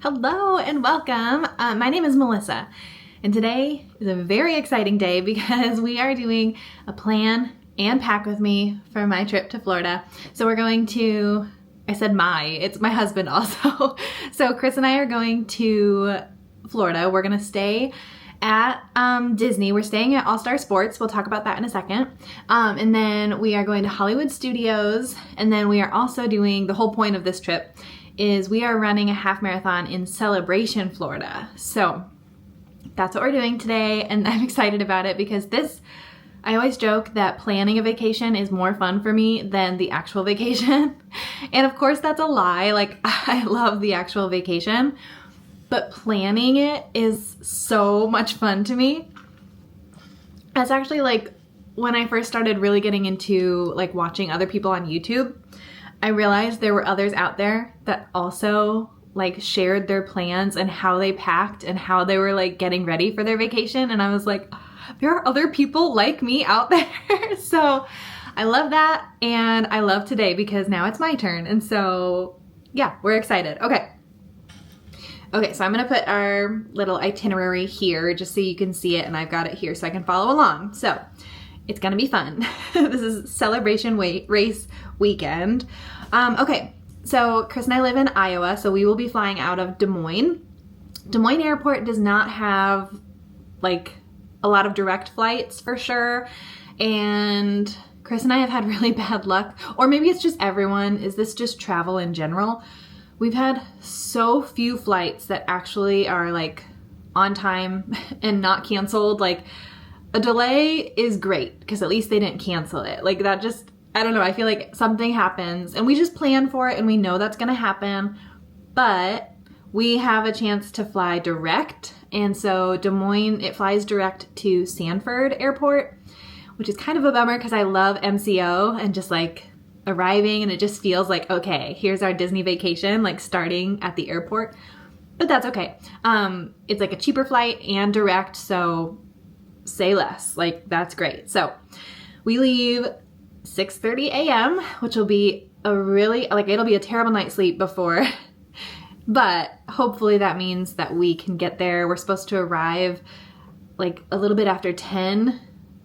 Hello and welcome. My name is Melissa, and today is a very exciting day because we are doing a plan and pack with me for my trip to Florida. So we're going to, it's my husband also. So Chris and I are going to Florida. We're going to stay at Disney. We're staying at All-Star Sports. We'll talk about that in a second. And then we are going to Hollywood Studios. And then we are also doing, the whole point of this trip is we are running a half marathon in Celebration, Florida. So that's what we're doing today. And I'm excited about it because I always joke that planning a vacation is more fun for me than the actual vacation. And of course that's a lie. Like, I love the actual vacation, but planning it is so much fun to me. That's actually like when I first started really getting into like watching other people on YouTube, I realized there were others out there that also like shared their plans and how they packed and how they were like getting ready for their vacation. And I was like, there are other people like me out there. So I love that. And I love today because now it's my turn. And so yeah, we're excited. Okay, so I'm gonna put our little itinerary here just so you can see it, and I've got it here so I can follow along. So it's gonna be fun. This is Celebration Race weekend. Okay, so Chris and I live in Iowa, so we will be flying out of Des Moines. Des Moines Airport does not have like a lot of direct flights for sure, and Chris and I have had really bad luck, or maybe it's just everyone. Is this just travel in general? We've had so few flights that actually are like on time and not canceled. Like, a delay is great because at least they didn't cancel it. Like, that just, I don't know, I feel like something happens and we just plan for it and we know that's gonna happen, but we have a chance to fly direct. And so Des Moines, it flies direct to Sanford Airport, which is kind of a bummer because I love MCO and just like arriving, and it just feels like, okay, here's our Disney vacation, like starting at the airport, but that's okay. It's like a cheaper flight and direct, so say less, like that's great. So we leave 6:30 a.m., which will be it'll be a terrible night's sleep before, but hopefully that means that we can get there. We're supposed to arrive like a little bit after 10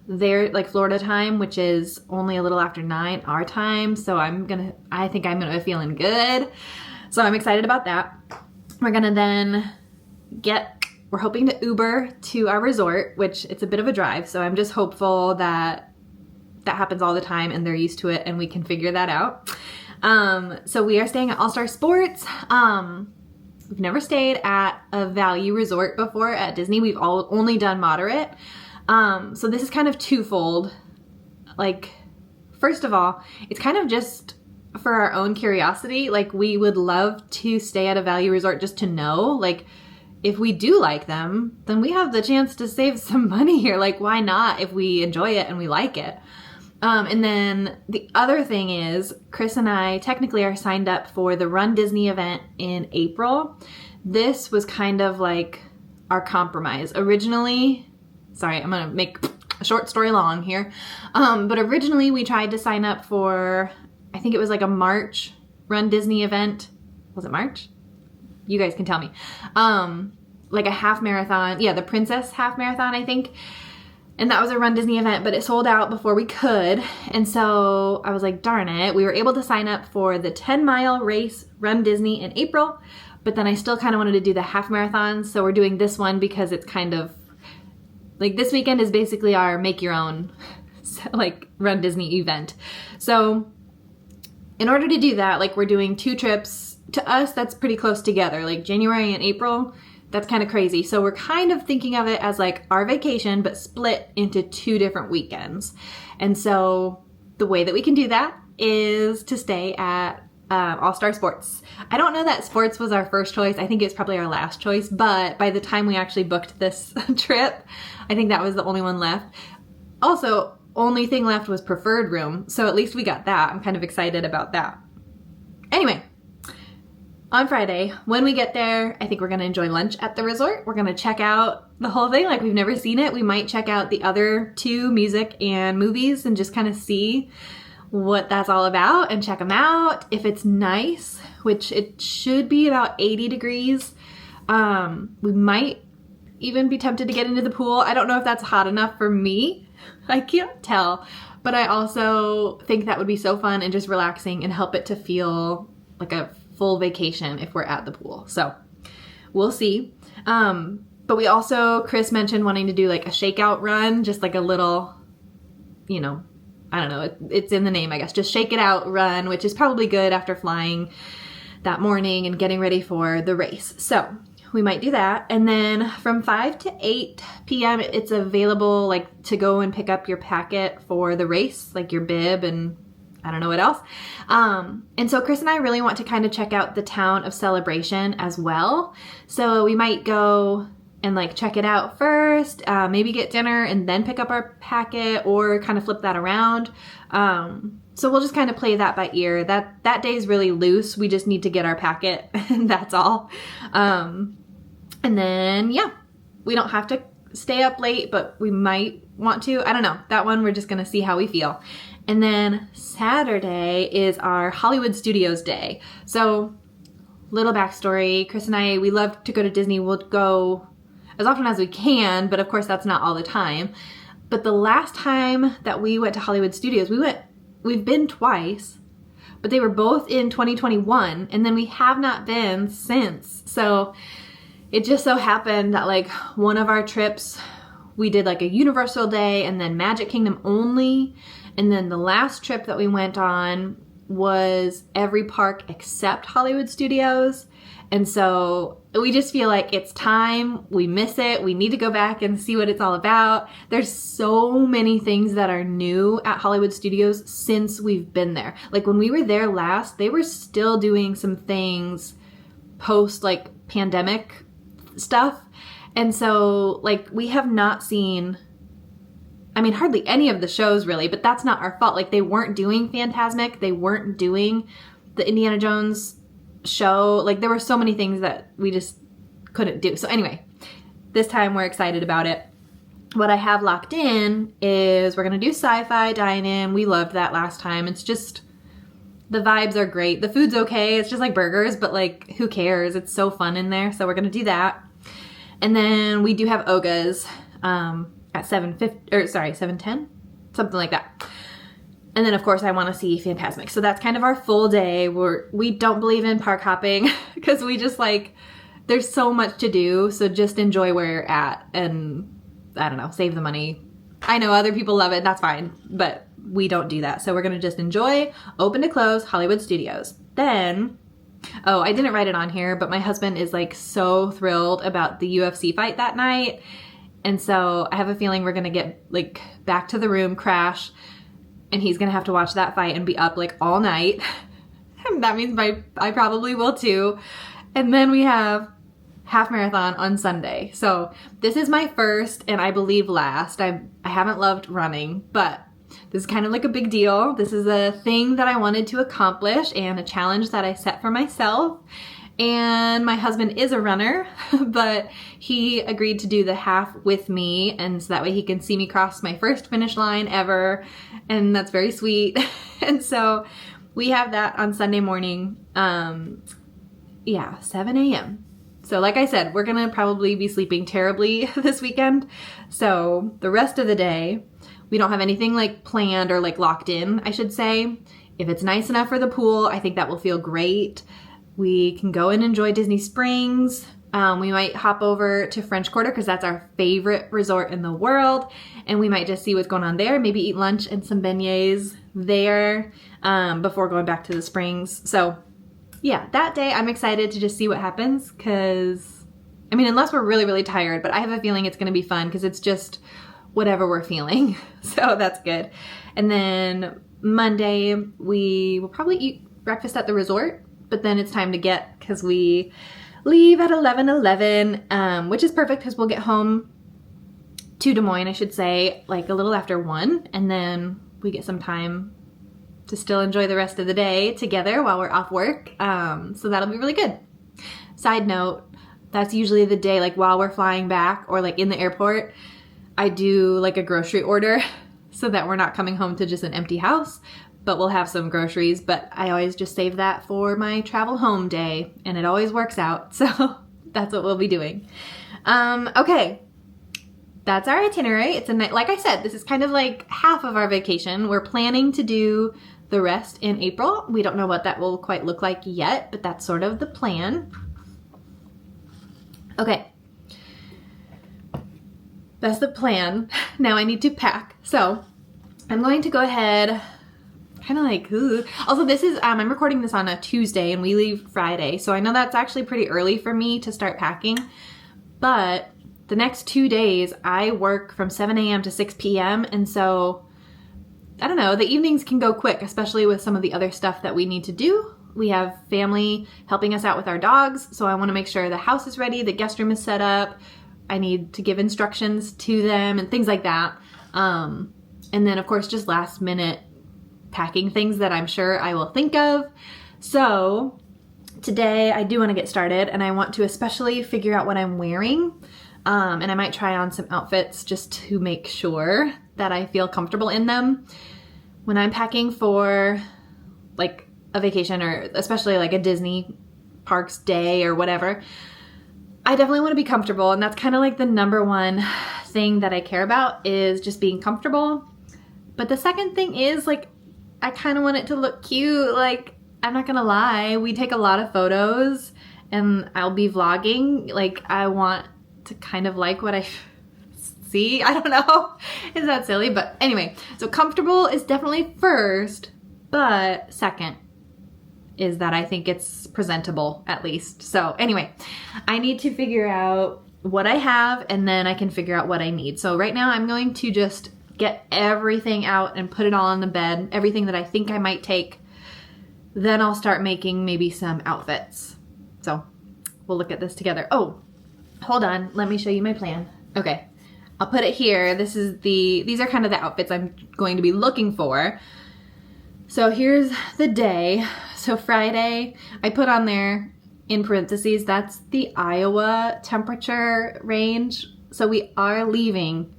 there, like Florida time, which is only a little after 9 our time. So I think I'm gonna be feeling good. So I'm excited about that. We're gonna then we're hoping to Uber to our resort, which it's a bit of a drive. So I'm just hopeful that that happens all the time and they're used to it and we can figure that out. So we are staying at All-Star Sports. We've never stayed at a value resort before at Disney. We've only done moderate. So this is kind of twofold. Like, first of all, it's kind of just for our own curiosity. Like, we would love to stay at a value resort just to know, like, if we do like them, then we have the chance to save some money here. Like, why not if we enjoy it and we like it? And then the other thing is, Chris and I technically are signed up for the runDisney event in April. This was kind of like our compromise. Originally, sorry, I'm gonna make a short story long here. But originally we tried to sign up for, I think it was like a March runDisney event. Was it March? You guys can tell me. Like a half marathon. Yeah, the Princess half marathon, I think. And that was a runDisney event, but it sold out before we could. And so I was like, darn it. We were able to sign up for the 10-mile race runDisney in April, but then I still kind of wanted to do the half marathon. So we're doing this one because it's kind of like, this weekend is basically our make your own like runDisney event. So in order to do that, like, we're doing 2 trips. To us, that's pretty close together, like January and April. That's kind of crazy. So we're kind of thinking of it as like our vacation, but split into 2 different weekends. And so the way that we can do that is to stay at All-Star Sports. I don't know that Sports was our first choice. I think it's probably our last choice, but by the time we actually booked this trip, I think that was the only one left. Also, only thing left was preferred room. So at least we got that. I'm kind of excited about that. Anyway, on Friday, when we get there, I think we're going to enjoy lunch at the resort. We're going to check out the whole thing like we've never seen it. We might check out the other 2 music and movies and just kind of see what that's all about and check them out. If it's nice, which it should be about 80 degrees, we might even be tempted to get into the pool. I don't know if that's hot enough for me. I can't tell, but I also think that would be so fun and just relaxing and help it to feel like a full vacation if we're at the pool. So we'll see. But we also, Chris mentioned wanting to do like a shakeout run, just like a little, you know, I don't know, it's in the name, I guess, just shake it out run, which is probably good after flying that morning and getting ready for the race. So we might do that. And then from 5 to 8 p.m., it's available like to go and pick up your packet for the race, like your bib and I don't know what else. And so Chris and I really want to kind of check out the town of Celebration as well. So we might go and like check it out first, maybe get dinner and then pick up our packet or kind of flip that around. So we'll just kind of play that by ear. That day is really loose. We just need to get our packet and that's all. And then, yeah, we don't have to stay up late, but we might want to. I don't know. That one, we're just going to see how we feel. And then Saturday is our Hollywood Studios day. So little backstory, Chris and I, we love to go to Disney. We'll go as often as we can, but of course that's not all the time. But the last time that we went to Hollywood Studios, we've been twice, but they were both in 2021, and then we have not been since. So it just so happened that like one of our trips, we did like a Universal day and then Magic Kingdom only. And then the last trip that we went on was every park except Hollywood Studios. And so we just feel like it's time. We miss it. We need to go back and see what it's all about. There's so many things that are new at Hollywood Studios since we've been there. Like when we were there last, they were still doing some things post like pandemic stuff. And so like we have not seen, I mean, hardly any of the shows really, but that's not our fault. Like they weren't doing Fantasmic. They weren't doing the Indiana Jones show. Like there were so many things that we just couldn't do. So anyway, this time we're excited about it. What I have locked in is we're going to do sci-fi dine-in. We loved that last time. It's just, the vibes are great. The food's okay. It's just like burgers, but like who cares? It's so fun in there. So we're going to do that. And then we do have Oga's at 7:10, something like that. And then of course I want to see Fantasmic. So that's kind of our full day. We don't believe in park hopping because we just like, there's so much to do. So just enjoy where you're at and I don't know, save the money. I know other people love it. That's fine. But we don't do that. So we're going to just enjoy open to close Hollywood Studios. Then, oh, I didn't write it on here, but my husband is like so thrilled about the UFC fight that night. And so I have a feeling we're going to get like back to the room, crash, and he's going to have to watch that fight and be up like all night. And that means I probably will too. And then we have half marathon on Sunday. So this is my first and I believe last. I haven't loved running, but this is kind of like a big deal. This is a thing that I wanted to accomplish and a challenge that I set for myself. And my husband is a runner, but he agreed to do the half with me. And so that way he can see me cross my first finish line ever. And that's very sweet. And so we have that on Sunday morning. 7 a.m. So like I said, we're going to probably be sleeping terribly this weekend. So the rest of the day, we don't have anything like planned or like locked in, I should say. If it's nice enough for the pool, I think that will feel great. We can go and enjoy Disney Springs. We might hop over to French Quarter because that's our favorite resort in the world. And we might just see what's going on there. Maybe eat lunch and some beignets there before going back to the Springs. So yeah, that day I'm excited to just see what happens because, I mean, unless we're really, really tired, but I have a feeling it's going to be fun because it's just whatever we're feeling. So that's good. And then Monday, we will probably eat breakfast at the resort. But then it's time to get, because we leave at 11:11, which is perfect because we'll get home to Des Moines, I should say, like a little after 1. And then we get some time to still enjoy the rest of the day together while we're off work. So that'll be really good. Side note, that's usually the day, like while we're flying back or like in the airport, I do like a grocery order so that we're not coming home to just an empty house. but we'll have some groceries, but I always just save that for my travel home day, and it always works out. So that's what we'll be doing. Okay. That's our itinerary. It's a night, like I said, this is kind of like half of our vacation. We're planning to do the rest in April. We don't know what that will quite look like yet, but that's sort of the plan. Okay. That's the plan. Now I need to pack. So I'm going to go ahead, kind of like, ooh. Also this is, I'm recording this on a Tuesday and we leave Friday. So I know that's actually pretty early for me to start packing, but the next 2 days I work from 7 a.m. to 6 p.m. And so I don't know, the evenings can go quick, especially with some of the other stuff that we need to do. We have family helping us out with our dogs, so I want to make sure the house is ready, the guest room is set up. I need to give instructions to them and things like that. And then of course just last minute packing things that I'm sure I will think of. So today I do want to get started, and I want to especially figure out what I'm wearing. And I might try on some outfits just to make sure that I feel comfortable in them. When I'm packing for like a vacation, or especially like a Disney parks day or whatever, I definitely want to be comfortable. And that's kind of like the number one thing that I care about, is just being comfortable. But the second thing is, like, I kind of want it to look cute. Like, I'm not gonna lie, we take a lot of photos and I'll be vlogging. Like, I want to kind of like what I see. I don't know. Is that silly? But anyway, so comfortable is definitely first, but second is that I think it's presentable at least. So anyway, I need to figure out what I have, and then I can figure out what I need. So right now I'm going to just get everything out and put it all on the bed, everything that I think I might take. Then I'll start making maybe some outfits. So we'll look at this together. Oh, hold on, let me show you my plan. Okay, I'll put it here. These are kind of the outfits I'm going to be looking for. So here's the day. So Friday, I put on there in parentheses, that's the Iowa temperature range. So we are leaving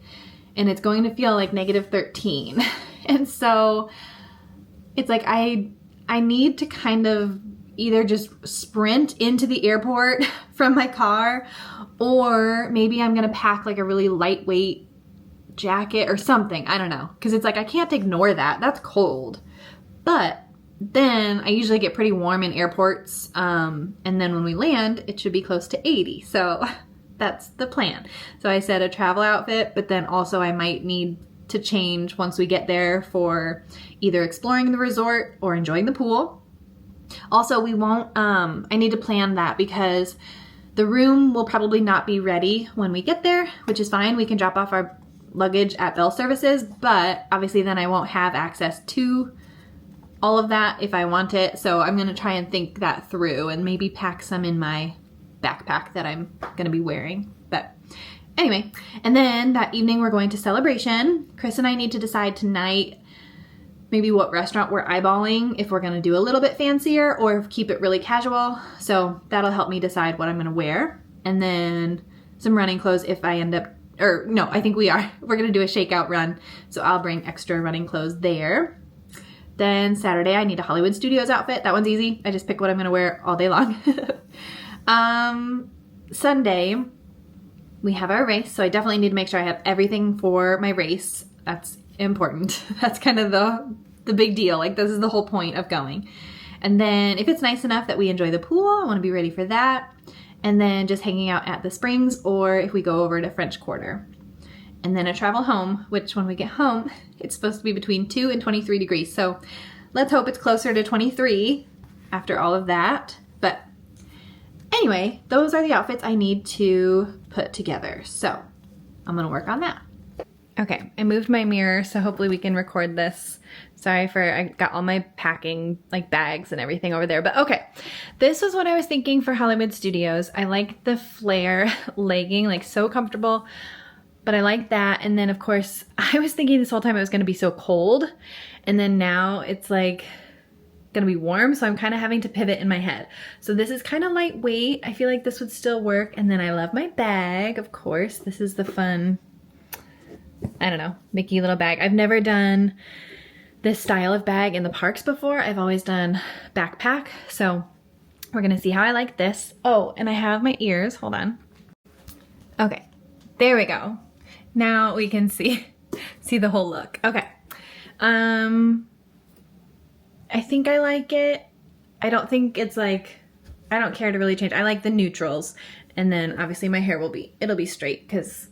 and it's going to feel like -13. And so it's like I need to kind of either just sprint into the airport from my car, or maybe I'm gonna pack like a really lightweight jacket or something. I don't know, because it's like I can't ignore that. That's cold. But then I usually get pretty warm in airports, and then when we land, it should be close to 80. So that's the plan. So I said a travel outfit, but then also I might need to change once we get there for either exploring the resort or enjoying the pool. Also, we won't, I need to plan that because the room will probably not be ready when we get there, which is fine. We can drop off our luggage at Bell Services, but obviously then I won't have access to all of that if I want it. So I'm going to try and think that through and maybe pack some in my backpack that I'm going to be wearing. But anyway, and then that evening we're going to Celebration. Chris and I need to decide tonight maybe what restaurant we're eyeballing, if we're gonna do a little bit fancier or keep it really casual. So that'll help me decide what I'm gonna wear. And then some running clothes if I end up, or no, I think we're gonna do a shakeout run. So I'll bring extra running clothes there. Then Saturday, I need a Hollywood Studios outfit. That one's easy. I just pick what I'm gonna wear all day long. Sunday, we have our race. So I definitely need to make sure I have everything for my race. That's important. That's kind of the big deal. Like, this is the whole point of going. And then if it's nice enough that we enjoy the pool, I want to be ready for that. And then just hanging out at the Springs, or if we go over to French Quarter. And then a travel home, which when we get home, it's supposed to be between 2 and 23 degrees. So let's hope it's closer to 23 after all of that. But anyway, those are the outfits I need to put together. So I'm going to work on that. Okay, I moved my mirror, so hopefully we can record this. Sorry I got all my packing, like bags and everything over there. But okay, this was what I was thinking for Hollywood Studios. I like the flare legging, like so comfortable, but I like that. And then of course, I was thinking this whole time it was gonna be so cold. And then now it's like gonna be warm, so I'm kind of having to pivot in my head. So this is kind of lightweight. I feel like this would still work. And then I love my bag, of course. This is the fun, I don't know, Mickey little bag. I've never done this style of bag in the parks before. I've always done backpack, so we're gonna see how I like this. Oh, and I have my ears, hold on. Okay, there we go. Now we can see the whole look. Okay, I think I like it. I don't think it's like, I don't care to really change. I like the neutrals, and then obviously my hair it'll be straight because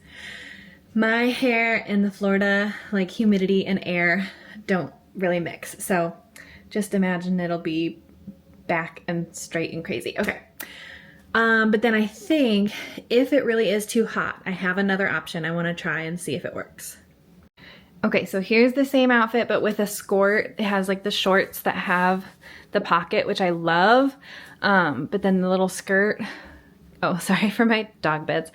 my hair in the Florida, like humidity and air don't really mix. So just imagine it'll be back and straight and crazy. Okay. But then I think if it really is too hot, I have another option I want to try and see if it works. Okay, so here's the same outfit, but with a skirt. It has like the shorts that have the pocket, which I love. But then the little skirt, oh, sorry for my dog beds.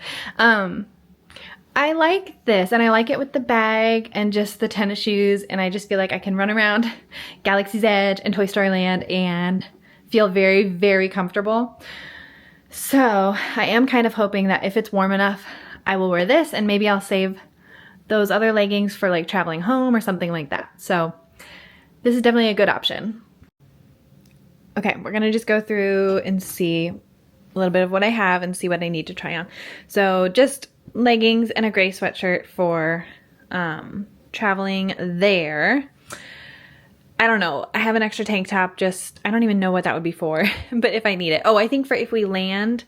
I like this, and I like it with the bag and just the tennis shoes, and I just feel like I can run around Galaxy's Edge and Toy Story Land and feel very, very comfortable. So I am kind of hoping that if it's warm enough, I will wear this, and maybe I'll save those other leggings for like traveling home or something like that. So this is definitely a good option. Okay, we're gonna just go through and see a little bit of what I have and see what I need to try on. So just leggings and a gray sweatshirt for traveling there. I don't know. I have an extra tank top, I don't even know what that would be for, but if I need it. Oh, I think for if we land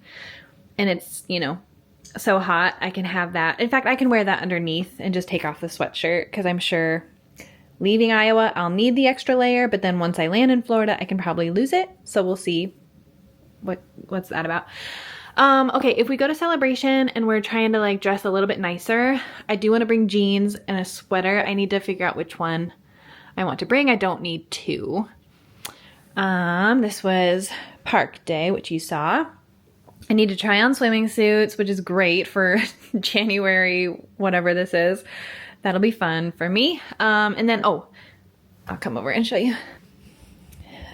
and it's, you know, so hot, I can have that. In fact, I can wear that underneath and just take off the sweatshirt because I'm sure leaving Iowa, I'll need the extra layer, but then once I land in Florida, I can probably lose it. So we'll see what's that about. Okay, if we go to Celebration and we're trying to like dress a little bit nicer, I do want to bring jeans and a sweater. I need to figure out which one I want to bring. I don't need two. This was Park Day, which you saw. I need to try on swimming suits, which is great for January, whatever this is. That'll be fun for me. And then, oh, I'll come over and show you.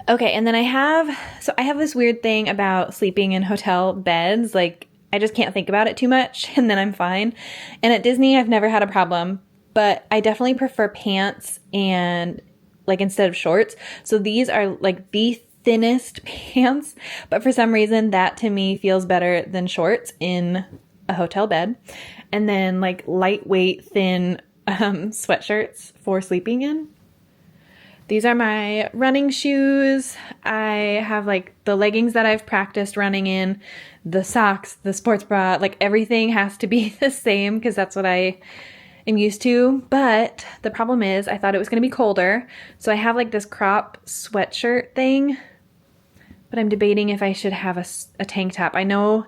Okay, and then I have this weird thing about sleeping in hotel beds. Like, I just can't think about it too much, and then I'm fine. And at Disney, I've never had a problem, but I definitely prefer pants and, like, instead of shorts. So these are, like, the thinnest pants, but for some reason, that to me feels better than shorts in a hotel bed. And then, like, lightweight, thin sweatshirts for sleeping in. These are my running shoes. I have like the leggings that I've practiced running in, the socks, the sports bra, like everything has to be the same because that's what I am used to. But the problem is I thought it was going to be colder. So I have like this crop sweatshirt thing, but I'm debating if I should have a tank top. I know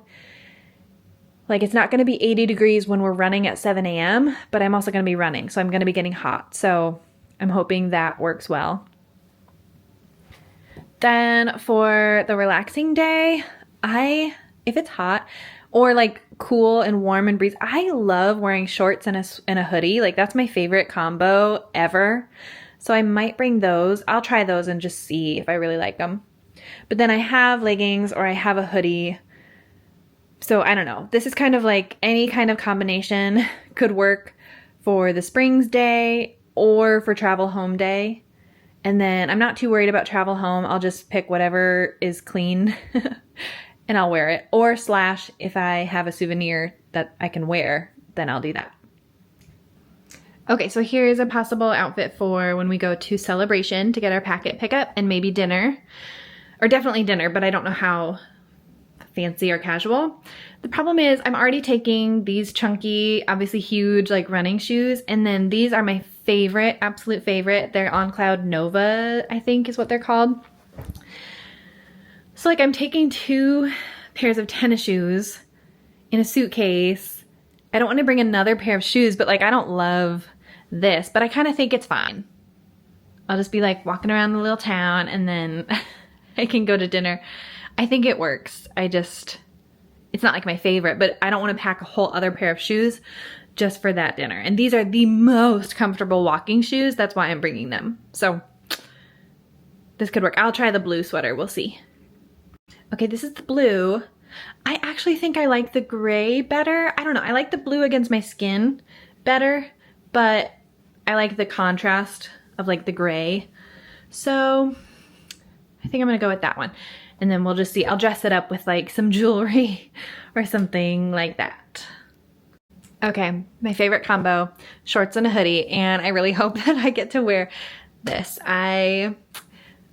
like it's not going to be 80 degrees when we're running at 7 a.m., but I'm also going to be running. So I'm going to be getting hot. So I'm hoping that works well. Then for the relaxing day, if it's hot or like cool and warm and breeze, I love wearing shorts and a hoodie. Like that's my favorite combo ever. So I might bring those. I'll try those and just see if I really like them. But then I have leggings or I have a hoodie. So I don't know. This is kind of like any kind of combination could work for the Springs day or for travel home day. And then I'm not too worried about travel home. I'll just pick whatever is clean and I'll wear it. Or slash, if I have a souvenir that I can wear, then I'll do that. Okay, so here is a possible outfit for when we go to Celebration to get our packet pickup and maybe dinner. Or definitely dinner, but I don't know how fancy or casual. The problem is I'm already taking these chunky, obviously huge, like running shoes. And then these are my favorite, absolute favorite. They're On Cloud Nova, I think is what they're called. So like I'm taking 2 pairs of tennis shoes in a suitcase. I don't want to bring another pair of shoes, but like I don't love this, but I kind of think it's fine. I'll just be like walking around the little town and then I can go to dinner. I think it works. It's not like my favorite, but I don't want to pack a whole other pair of shoes just for that dinner. And these are the most comfortable walking shoes. That's why I'm bringing them. So this could work. I'll try the blue sweater. We'll see. Okay, this is the blue. I actually think I like the gray better. I don't know. I like the blue against my skin better, but I like the contrast of like the gray. So I think I'm gonna go with that one. And then we'll just see. I'll dress it up with like some jewelry or something like that. Okay, my favorite combo, shorts and a hoodie, and I really hope that I get to wear this. I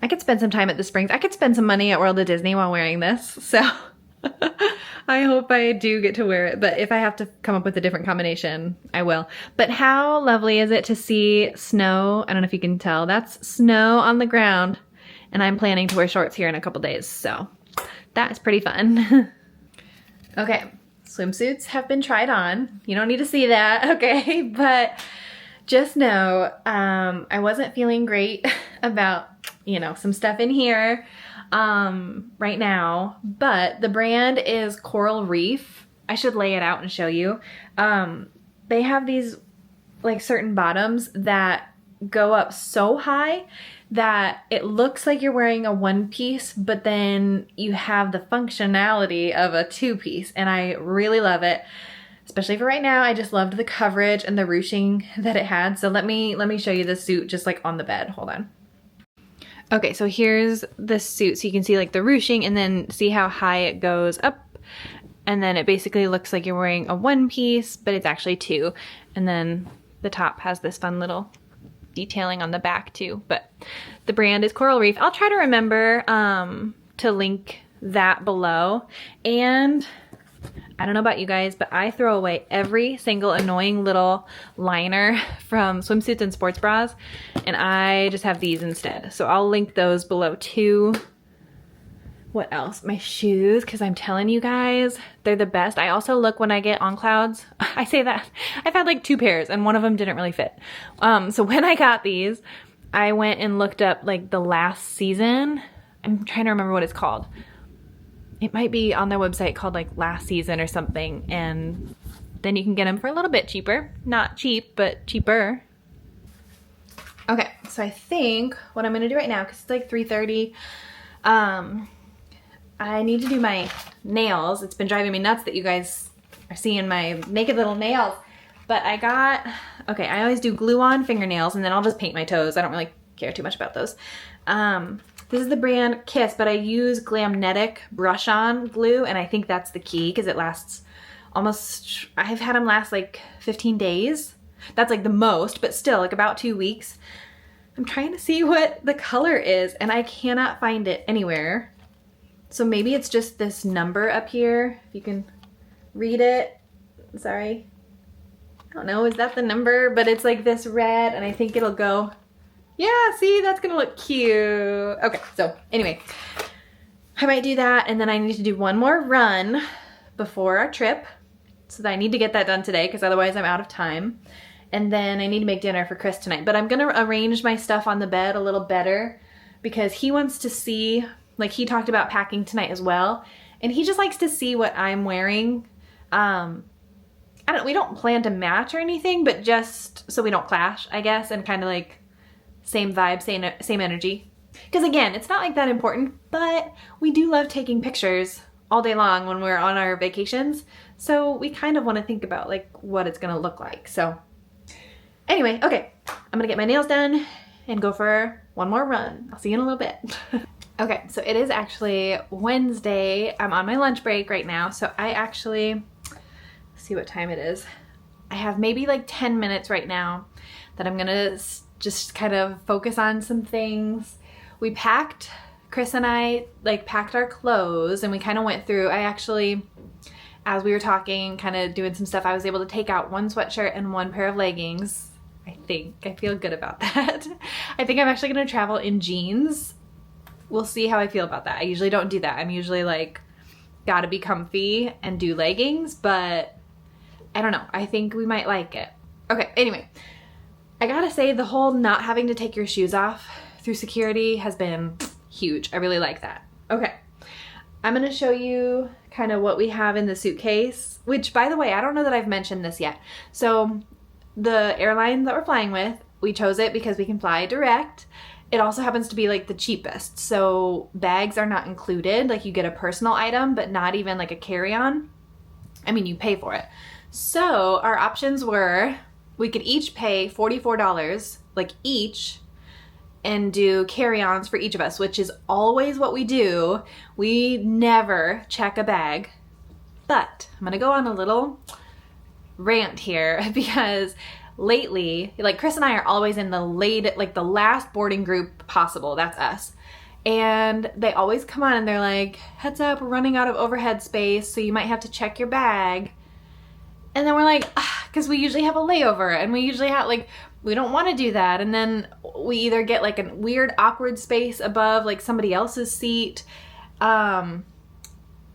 could spend some time at the Springs. I could spend some money at World of Disney while wearing this, so I hope I do get to wear it, but if I have to come up with a different combination, I will. But how lovely is it to see snow? I don't know if you can tell, that's snow on the ground, and I'm planning to wear shorts here in a couple days, so that's pretty fun. Okay. Swimsuits have been tried on. You don't need to see that, okay? But just know I wasn't feeling great about, you know, some stuff in here right now, but the brand is Coral Reef. I should lay it out and show you. They have these like certain bottoms that go up so high that it looks like you're wearing a one piece, but then you have the functionality of a two piece, and I really love it. Especially for right now, I just loved the coverage and the ruching that it had. So let me show you the suit just like on the bed. Hold on. Okay, so here's the suit. So you can see like the ruching and then see how high it goes up. And then it basically looks like you're wearing a one piece, but it's actually two. And then the top has this fun little detailing on the back too, but the brand is Coral Reef. I'll try to remember to link that below. And I don't know about you guys, but I throw away every single annoying little liner from swimsuits and sports bras, and I just have these instead. So I'll link those below too. What else? My shoes, because I'm telling you guys, they're the best. I also look when I get on clouds. I say that. I've had like 2 pairs and one of them didn't really fit. So when I got these, I went and looked up like the last season. I'm trying to remember what it's called. It might be on their website called like Last Season or something. And then you can get them for a little bit cheaper. Not cheap, but cheaper. Okay, so I think what I'm gonna do right now, because it's like 3:30, I need to do my nails. It's been driving me nuts that you guys are seeing my naked little nails. But I got, okay, I always do glue-on fingernails and then I'll just paint my toes. I don't really care too much about those. This is the brand Kiss, but I use Glamnetic brush-on glue, and I think that's the key because it lasts almost, I've had them last like 15 days. That's like the most, but still like about 2 weeks. I'm trying to see what the color is and I cannot find it anywhere. So maybe it's just this number up here, if you can read it. Sorry. I don't know, is that the number? But it's like this red, and I think it'll go, yeah, see, that's gonna look cute. Okay, so anyway, I might do that, and then I need to do one more run before our trip. So that I need to get that done today, because otherwise I'm out of time. And then I need to make dinner for Chris tonight. But I'm gonna arrange my stuff on the bed a little better, because he wants to see, like he talked about packing tonight as well, and he just likes to see what I'm wearing. We don't plan to match or anything, but just so we don't clash, I guess, and kind of like same vibe, same energy. Because again, it's not like that important, but we do love taking pictures all day long when we're on our vacations. So we kind of want to think about like what it's gonna look like. So anyway, okay, I'm gonna get my nails done and go for one more run. I'll see you in a little bit. Okay, so it is actually Wednesday. I'm on my lunch break right now, so I actually, let's see what time it is. I have maybe like 10 minutes right now that I'm gonna just kind of focus on some things. We packed, Chris and I like packed our clothes, and we kind of went through, I actually, as we were talking, kind of doing some stuff, I was able to take out one sweatshirt and one pair of leggings. I feel good about that. I think I'm actually gonna travel in jeans. We'll see how I feel about that. I usually don't do that. I'm usually like, gotta be comfy and do leggings, but I don't know. I think we might like it. Okay, anyway, I gotta say the whole not having to take your shoes off through security has been huge. I really like that. Okay, I'm gonna show you kind of what we have in the suitcase, which by the way, I don't know that I've mentioned this yet. So the airline that we're flying with, we chose it because we can fly direct. It also happens to be like the cheapest. So bags are not included. Like you get a personal item, but not even like a carry-on. I mean, you pay for it. So our options were, we could each pay $44, like each, and do carry-ons for each of us, which is always what we do. We never check a bag. But I'm gonna go on a little rant here because lately, like Chris and I are always in the last boarding group possible. That's us. And they always come on and they're like, heads up, we're running out of overhead space, so you might have to check your bag. And then we're like, because we usually have a layover and we usually have we don't want to do that. And then we either get like a weird awkward space above like somebody else's seat,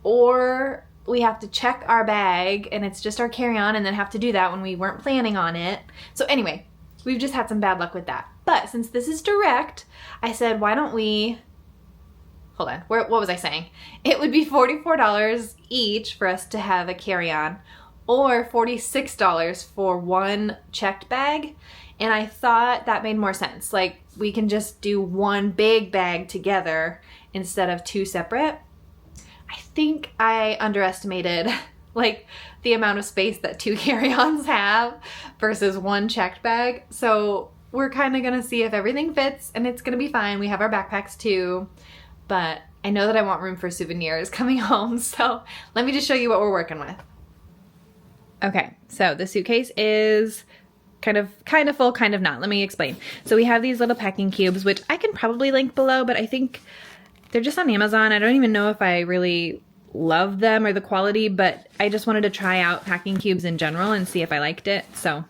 or we have to check our bag and it's just our carry-on and then have to do that when we weren't planning on it. So anyway, we've just had some bad luck with that. But since this is direct, I said, why don't we, hold on, what was I saying? It would be $44 each for us to have a carry-on, or $46 for one checked bag. And I thought that made more sense. Like, we can just do one big bag together instead of two separate. I think I underestimated like the amount of space that two carry-ons have versus one checked bag. So we're kind of gonna see if everything fits, and it's gonna be fine. We have our backpacks too, but I know that I want room for souvenirs coming home. So let me just show you what we're working with. Okay, so the suitcase is kind of full, kind of not. Let me explain. So we have these little packing cubes, which I can probably link below, but I think they're just on Amazon. I don't even know if I really love them or the quality, but I just wanted to try out packing cubes in general and see if I liked it. So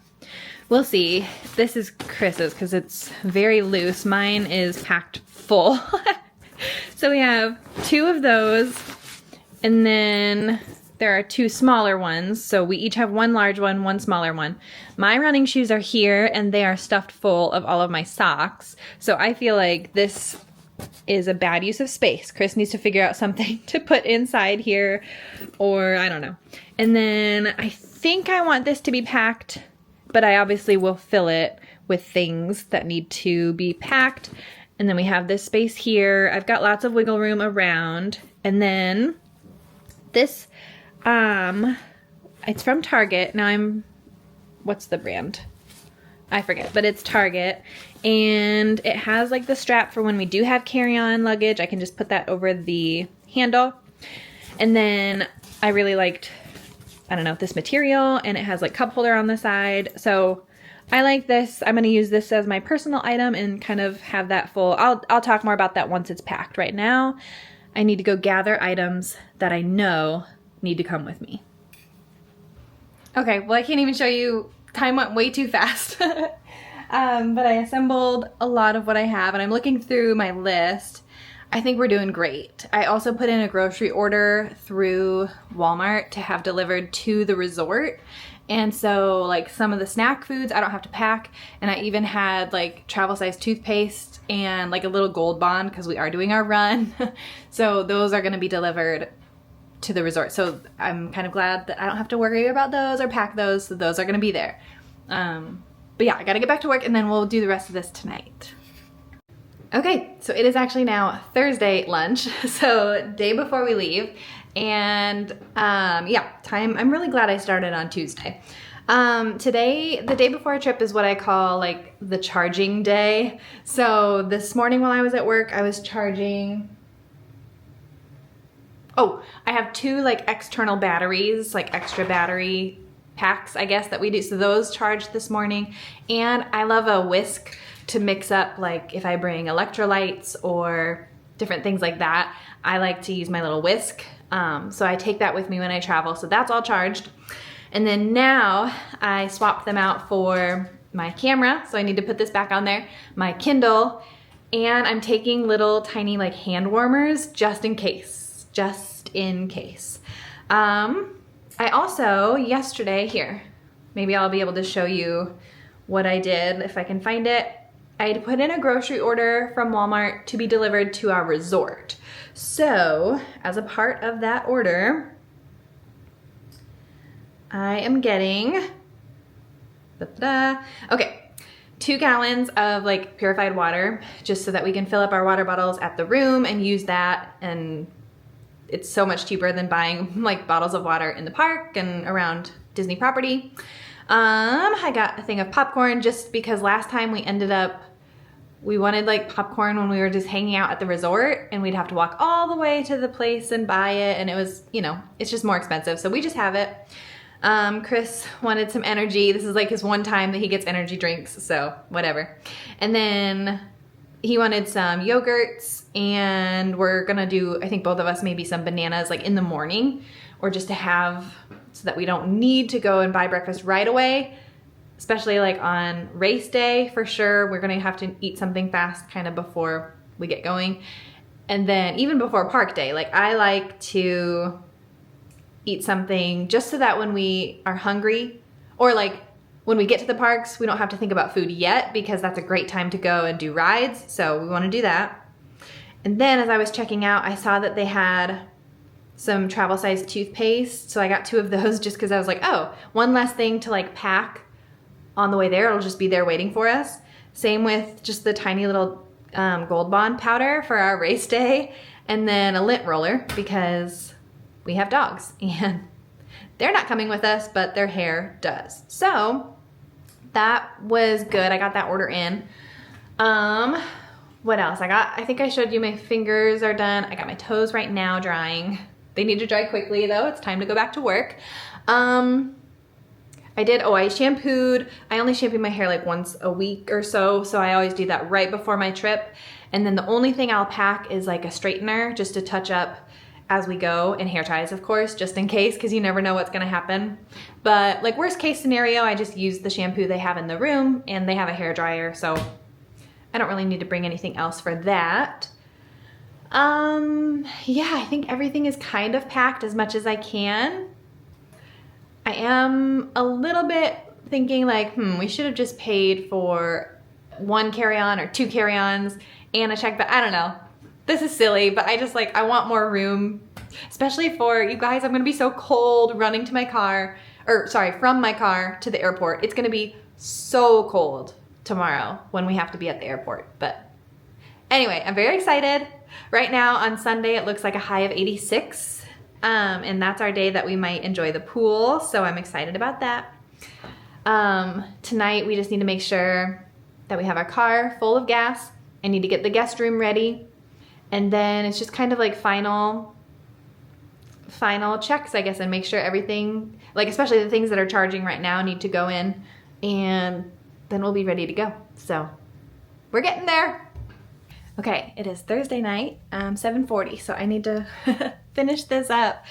we'll see. This is Chris's because it's very loose. Mine is packed full. So we have two of those, and then there are two smaller ones. So we each have one large one, one smaller one. My running shoes are here and they are stuffed full of all of my socks. So I feel like this is a bad use of space. Chris needs to figure out something to put inside here, or I don't know. And then I think I want this to be packed, but I obviously will fill it with things that need to be packed. And then we have this space here. I've got lots of wiggle room around. And then this, it's from Target. Now what's the brand? I forget, but it's Target. And it has like the strap for when we do have carry-on luggage. I can just put that over the handle. And then I really liked, I don't know, this material, and it has like cup holder on the side. So I like this. I'm going to use this as my personal item and kind of have that full. I'll talk more about that once it's packed. Right now, I need to go gather items that I know need to come with me. Okay, well, I can't even show you. Time went way too fast. But I assembled a lot of what I have, and I'm looking through my list. I think we're doing great. I also put in a grocery order through Walmart to have delivered to the resort. And so like some of the snack foods I don't have to pack, and I even had like travel size toothpaste and like a little Gold Bond because we are doing our run. So those are going to be delivered to the resort. So I'm kind of glad that I don't have to worry about those or pack those. So those are going to be there. But yeah, I got to get back to work, and then we'll do the rest of this tonight. Okay, so it is actually now Thursday lunch, so day before we leave. And yeah, I'm really glad I started on Tuesday. Today, the day before our trip, is what I call like the charging day. So this morning while I was at work, I was charging. Oh, I have two like external batteries, like extra battery packs, I guess, that we do. So those charged this morning. And I love a whisk to mix up, like if I bring electrolytes or different things like that. I like to use my little whisk. So I take that with me when I travel. So that's all charged. And then now I swapped them out for my camera. So I need to put this back on there, my Kindle, and I'm taking little tiny like hand warmers just in case, I also, yesterday, here, maybe I'll be able to show you what I did if I can find it. I had put in a grocery order from Walmart to be delivered to our resort. So, as a part of that order, I am getting, okay, 2 gallons of like purified water, just so that we can fill up our water bottles at the room and use that. And it's so much cheaper than buying like bottles of water in the park and around Disney property. I got a thing of popcorn just because last time we ended up we wanted like popcorn when we were just hanging out at the resort, and we'd have to walk all the way to the place and buy it, and it was, you know, it's just more expensive, so we just have it. Chris wanted some energy. This is like his one time that he gets energy drinks, so whatever. And then he wanted some yogurts, and we're gonna do, I think both of us, maybe some bananas like in the morning, or just to have so that we don't need to go and buy breakfast right away, especially like on race day for sure. We're gonna have to eat something fast kind of before we get going. And then even before park day, like I like to eat something just so that when we are hungry, or like when we get to the parks, we don't have to think about food yet, because that's a great time to go and do rides. So we want to do that. And then as I was checking out, I saw that they had some travel size toothpaste. So I got 2 of those just because I was like, oh, one less thing to like pack on the way there. It'll just be there waiting for us. Same with just the tiny little Gold Bond powder for our race day. And then a lint roller, because we have dogs and they're not coming with us, but their hair does. So that was good. I got that order in. What else? I think I showed you my fingers are done. I got my toes right now drying. They need to dry quickly though. It's time to go back to work. I shampooed. I only shampoo my hair like once a week or so. So I always do that right before my trip. And then the only thing I'll pack is like a straightener just to touch up as we go, and hair ties, of course, just in case, because you never know what's gonna happen. But like worst case scenario, I just use the shampoo they have in the room, and they have a hair dryer, so I don't really need to bring anything else for that. Yeah, I think everything is kind of packed as much as I can. I am a little bit thinking like, we should have just paid for 1 carry-on or 2 carry-ons and a check bag. I don't know. This is silly, but I just like, I want more room, especially for you guys. I'm gonna be so cold running to my car, or sorry, from my car to the airport. It's gonna be so cold tomorrow when we have to be at the airport. But anyway, I'm very excited. Right now on Sunday, it looks like a high of 86. And that's our day that we might enjoy the pool. So I'm excited about that. Tonight, we just need to make sure that we have our car full of gas. I need to get the guest room ready. And then it's just kind of like final checks, I guess, and make sure everything, like especially the things that are charging right now, need to go in, and then we'll be ready to go. So we're getting there. Okay, it is Thursday night, 7:40, so I need to finish this up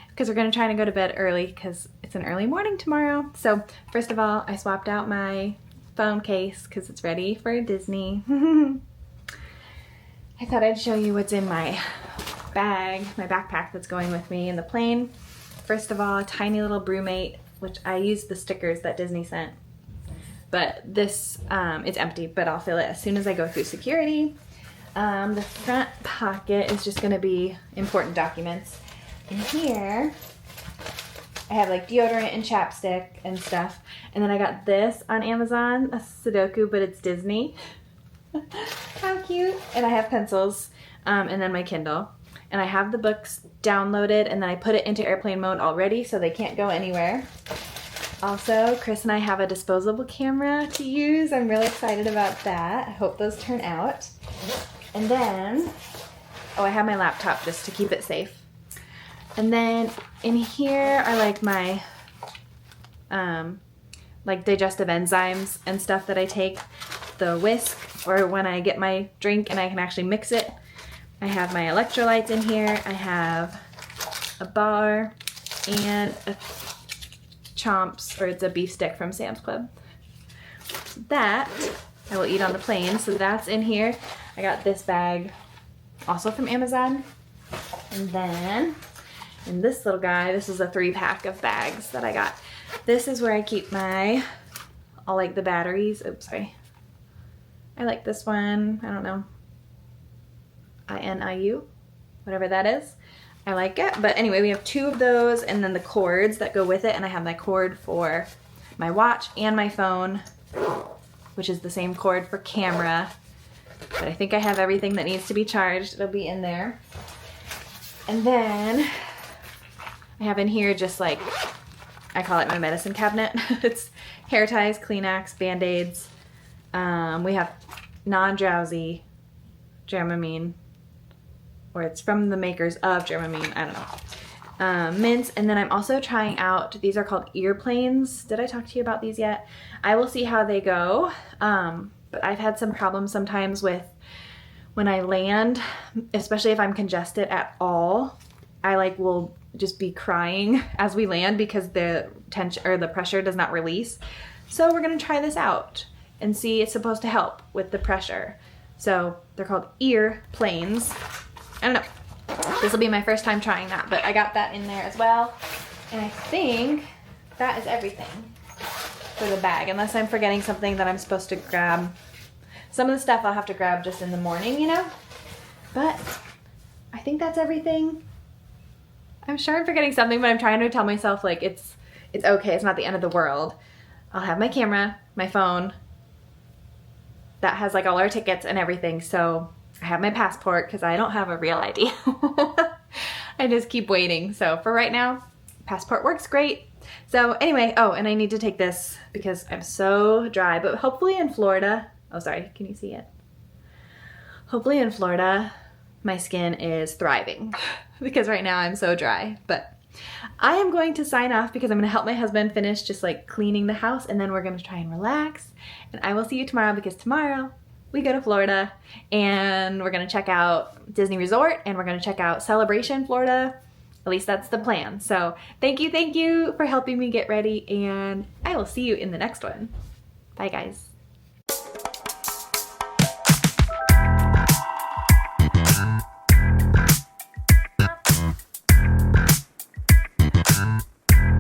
because we're gonna try to go to bed early because it's an early morning tomorrow. So first of all, I swapped out my phone case because it's ready for Disney. I thought I'd show you what's in my bag, my backpack that's going with me in the plane. First of all, a tiny little BrewMate, which I used the stickers that Disney sent. But this, it's empty, but I'll fill it as soon as I go through security. The front pocket is just gonna be important documents. In here, I have like deodorant and chapstick and stuff. And then I got this on Amazon, a Sudoku, but it's Disney. How cute. And I have pencils, and then my Kindle. And I have the books downloaded, and then I put it into airplane mode already so they can't go anywhere. Also, Chris and I have a disposable camera to use. I'm really excited about that. I hope those turn out. And then, I have my laptop just to keep it safe. And then in here are like my like digestive enzymes and stuff that I take. The whisk, or when I get my drink and I can actually mix it. I have my electrolytes in here. I have a bar and a Chomps, or it's a beef stick from Sam's Club. That I will eat on the plane, so that's in here. I got this bag also from Amazon. And then in this little guy, this is a 3-pack of bags that I got. This is where I keep my, all like the batteries. Oops, sorry. I like this one. I don't know. INIU, whatever that is. I like it. But anyway, we have 2 of those, and then the cords that go with it. And I have my cord for my watch and my phone, which is the same cord for camera. But I think I have everything that needs to be charged. It'll be in there. And then I have in here just like, I call it my medicine cabinet. It's hair ties, Kleenex, Band-Aids. We have non-drowsy Dramamine, or it's from the makers of Dramamine, I don't know. Mints, and then I'm also trying out, these are called ear planes. Did I talk to you about these yet? I will see how they go, but I've had some problems sometimes with when I land, especially if I'm congested at all. I like will just be crying as we land because the tension or the pressure does not release. So we're gonna try this out and see. It's supposed to help with the pressure. So they're called ear planes. I don't know. This will be my first time trying that, but I got that in there as well. And I think that is everything for the bag, unless I'm forgetting something that I'm supposed to grab. Some of the stuff I'll have to grab just in the morning, you know? But I think that's everything. I'm sure I'm forgetting something, but I'm trying to tell myself like it's okay, it's not the end of the world. I'll have my camera, my phone, that has like all our tickets and everything. So I have my passport because I don't have a real ID. I just keep waiting. So for right now, passport works great. So anyway, oh, and I need to take this because I'm so dry, but hopefully in Florida, oh sorry, can you see it? Hopefully in Florida, my skin is thriving because right now I'm so dry. But I am going to sign off because I'm going to help my husband finish just like cleaning the house, and then we're going to try and relax. And I will see you tomorrow because tomorrow we go to Florida and we're going to check out Disney Resort and we're going to check out Celebration Florida. At least that's the plan. So thank you for helping me get ready, and I will see you in the next one. Bye guys.